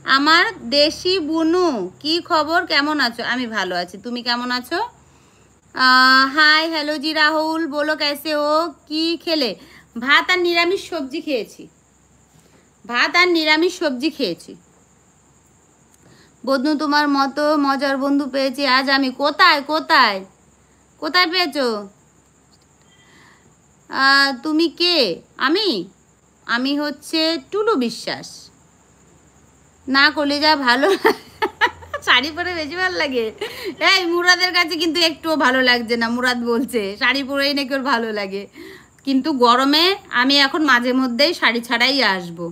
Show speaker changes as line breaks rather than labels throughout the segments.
আমার দেশি বুনু, কি খবর, কেমন আছো? আমি ভালো আছি, তুমি কেমন আছো? হাই হ্যালো জি রাহুল, বলো कैसे हो? কি খেলে? ভাত আর নিরামিষ সবজি খেয়েছি। ভাত আর নিরামিষ সবজি খেয়েছি। বন্ধু তোমার মতো মজার বন্ধু পেয়েছি আজ আমি। কোথায় কোথায় কোথায় পেয়েছো? তুমি কে? আমি আমি হচ্ছে টুলু বিশ্বাস। না করলে যা ভালো শাড়ি পরে বেশি ভালো লাগে। এই মুরাদের কাছে কিন্তু একটুও ভালো লাগছে না, মুরাদ বলছে শাড়ি পরেই নাকি ওর ভালো লাগে। কিন্তু গরমে আমি এখন মাঝে মধ্যেই শাড়ি ছাড়াই আসবো,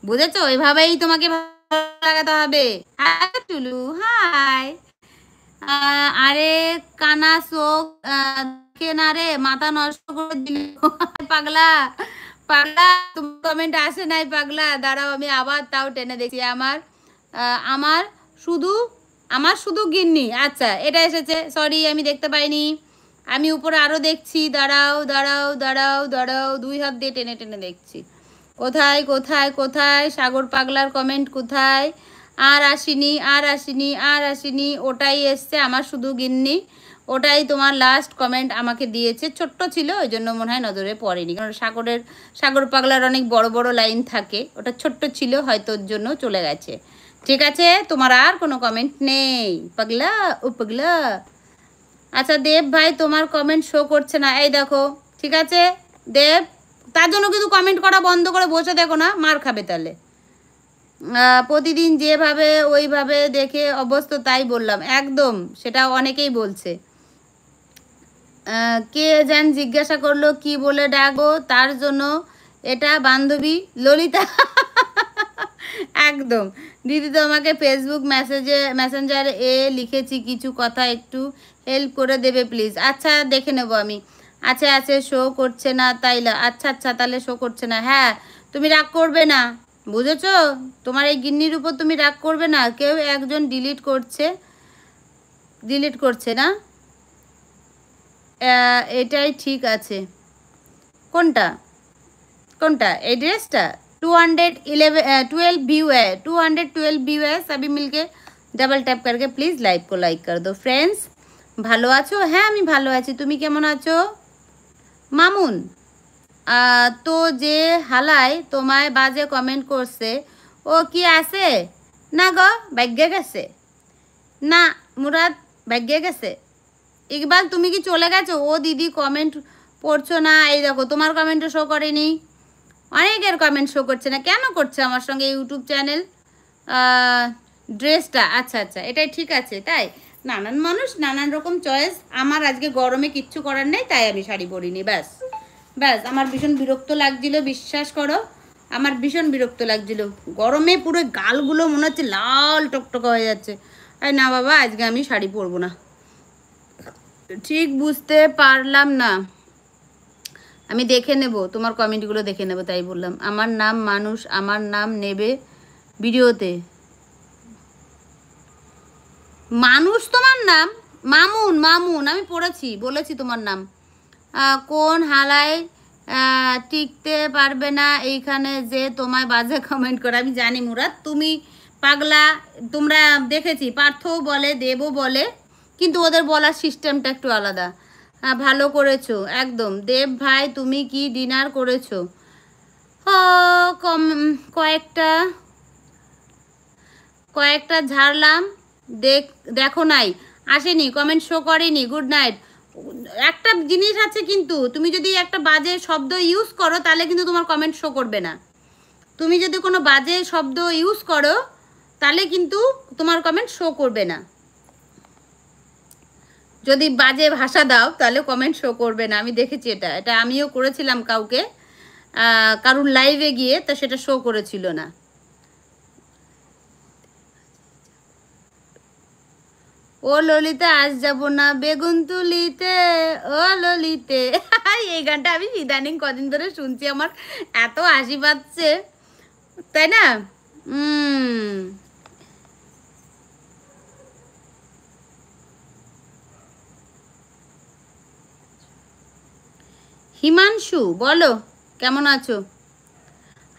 বুঝেছো? এভাবেই তোমাকে ভালো লাগাতে হবে। হ্যাঁ টুলু, হাই। আরে কানা শোক দেখে না রে, মাথা নষ্ট করে দিল পাগলা। পাগলা, তোমার কমেন্ট আসে নাই পাগলা, দাঁড়াও আমি আবার তাও টেনে দেখি। আমার শুধু আমার শুধু গিন্নি, আচ্ছা এটা এসেছে, সরি আমি দেখতে পাইনি। আমি উপরে আরো দেখছি, দাঁড়াও দাঁড়াও দাঁড়াও দাঁড়াও, দুই হাত দিয়ে টেনে টেনে দেখছি। কোথায় কোথায় কোথায় সাগর পাগলার কমেন্ট কোথায়? আর আসেনি আর আসেনি আর আসেনি, ওটাই এসছে আমার শুধু গিন্নি। ওটাই তোমার লাস্ট কমেন্ট আমাকে দিয়েছে, ছোট্ট ছিল ওই জন্য মনে হয় নজরে পড়েনি, কারণ সাগর পাগলার অনেক বড় বড় লাইন থাকে, ওটা ছোট্ট ছিল হয়তো ওর জন্য চলে গেছে। ঠিক আছে, তোমার আর কোনো কমেন্ট নেই পাগলা, ও পাগলা। আচ্ছা দেব ভাই, তোমার কমেন্ট শো করছে না, এই দেখো। ঠিক আছে দেব, তার জন্য কিন্তু কমেন্ট করা বন্ধ করে বসে দেখো না, মার খাবে তাহলে। প্রতিদিন যেভাবে ওইভাবে দেখে অভ্যস্ত, তাই বললাম একদম, সেটা অনেকেই বলছে। কে যেন জিজ্ঞাসা করলো কি বলে ডাকো তার জন্য, এটা বান্ধবী ললিতা একদম। দিদি তো আমাকে ফেসবুক মেসেঞ্জারে লিখেছি কিছু কথা, একটু হেল্প করে দেবে প্লিজ? আচ্ছা দেখে নেব আমি। আচ্ছা আছে, শো করছে না তাইলা? আচ্ছা আচ্ছা, তাহলে শো করছে না। হ্যাঁ, তুমি রাগ করবে না, বুঝেছো? তোমার এই গিন্নির উপর তুমি রাগ করবে না। কেউ একজন ডিলিট করছে না, এটাই ঠিক আছে। কোনটা কোনটা এই ড্রেসটা? 212 व्यू है, 212 व्यू है। सभी मिलके डबल टैप करके प्लीज लाइव को लाइक कर दो फ्रेंड्स। ভালো আছো? হ্যাঁ আমি ভালো আছি, তুমি কেমন আছো? মামুন, তো যে হালাই তোমায় বাজে কমেন্ট করছে, ও কি আছে? না গো, ভাগ্যে গেছে। না মুরাদ, ভাগ্যে গেছে। ইকবাল তুমি কি চলে গেছো? ও দিদি কমেন্ট পড়ছো না, এই দেখো তোমার কমেন্টও শো করেনি, অনেকের কমেন্ট শো করছে না, কেন করছে আমার সঙ্গে ইউটিউব চ্যানেল? ড্রেসটা আচ্ছা আচ্ছা, এটাই ঠিক আছে তাই? নানান মানুষ নানান রকম চয়েস, আমার আজকে গরমে কিচ্ছু করার নেই তাই আমি শাড়ি পরিনি, ব্যাস ব্যাস। আমার ভীষণ বিরক্ত লাগছিল, বিশ্বাস করো আমার ভীষণ বিরক্ত লাগছিল, গরমে পুরো গালগুলো মনে হচ্ছে লাল টকটকা হয়ে যাচ্ছে। আরে না বাবা, আজকে আমি শাড়ি পরবো না। ঠিক বুঝতে পারলাম না, আমি দেখে নেব তোমার কমেন্টগুলো দেখে নেব, তাই বললাম। আমার নাম মানুষ, আমার নাম নেবে ভিডিওতে। মানুষ তোমার নাম? মামুন, মামুন আমি পড়েছি, বলেছি তোমার নাম। কোন হালায় টিকতে পারবে না এইখানে যে তোমায় বাজে কমেন্ট করে? আমি জানি মুরাদ তুমি পাগলা, তোমরা দেখেছি পার্থও বলে দেবও বলে, কিন্তু ওদের বলার সিস্টেমটা একটু আলাদা। ভালো করেছো একদম। দেব ভাই তুমি কি ডিনার করেছো? ও কম, কয়েকটা কয়েকটা ঝাড়লাম, দেখো নাই, আসেনি, কমেন্ট শো করেনি। Good night. একটা জিনিস আছে, কিন্তু তুমি যদি একটা বাজে শব্দ ইউজ করো তাহলে কিন্তু তোমার কমেন্ট শো করবে না। তুমি যদি কোনো বাজে শব্দ ইউজ করো তাহলে কিন্তু তোমার কমেন্ট শো করবে না। যদি বাজে ভাষা দাও তাহলে কমেন্ট শো করবে না, আমি দেখেছি এটা, এটা আমিও করেছিলাম কাউকে, কারুর লাইভে গিয়ে, তা সেটা শো করেছিল না। ও ললিতা আজ যাব না বেগুন তুলিতে, ও ললিতে এই গানটা আমি ইদানিং কদিন ধরে শুনছি, আমার এত হাসি পাচ্ছে, তাই না? হিমাংশু বলো কেমন আছো?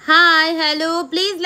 Hi hello, please like